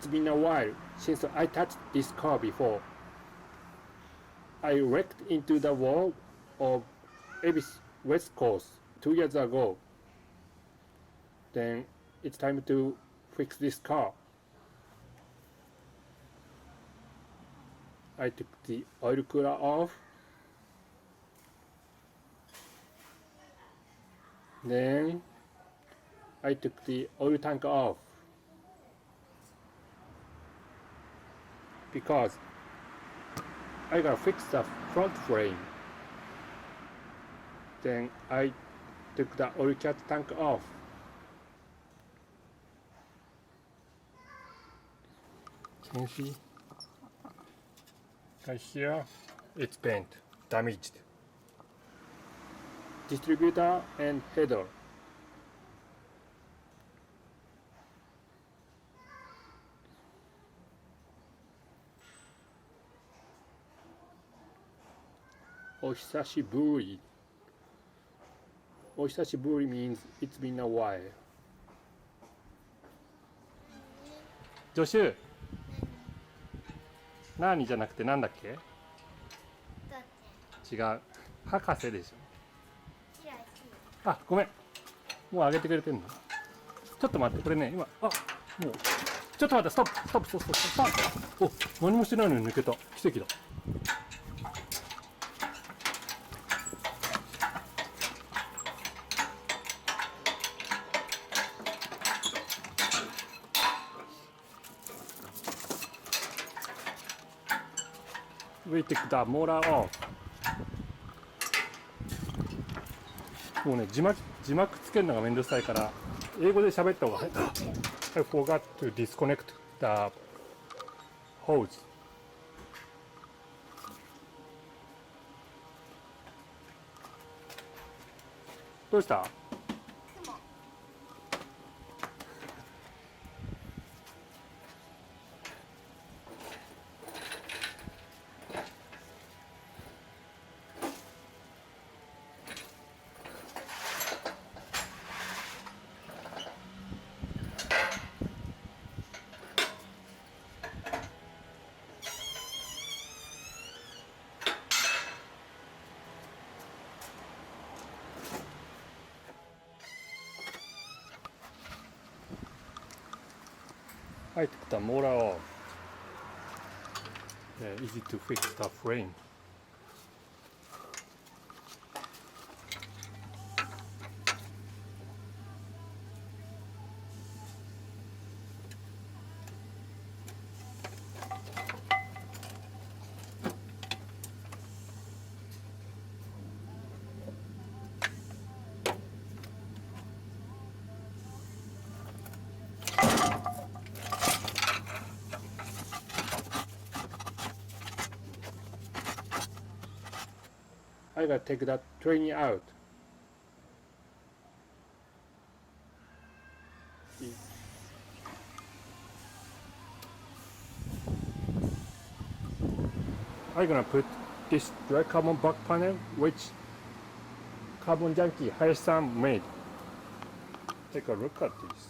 It's been a while since I touched this car before. I wrecked into the wall of Ebisu West Coast 2 years ago. Then it's time to fix this car. I took the oil cooler off. Then I took the oil tank off because I gotta fix the front frame. Then I took the oil cat tank off. Can you see? Right here, it's bent, damaged. Distributor and header. Ohisashiburi. Ohisashiburi means it's been a while. 助手何じゃなくてなんだっけ？違う。博士でしょ。あ、ごめん。もう上げてくれてんの？ちょっと待って、これね、今、もう、ちょっと待って、ストップ、ストップ、ストップ、ストップ。お、何もしてないのに抜けた。奇跡だ。We take the motor off. もうね、字幕つけるのがめんどくさいから英語で喋った方がI forgot to disconnect the hose. どうした？I took the motor off. Easy to fix the frame. I gotta take that training out. I'm gonna put this drycarbon back panel which carbon jankie Hayashi-san made. Take a look at this.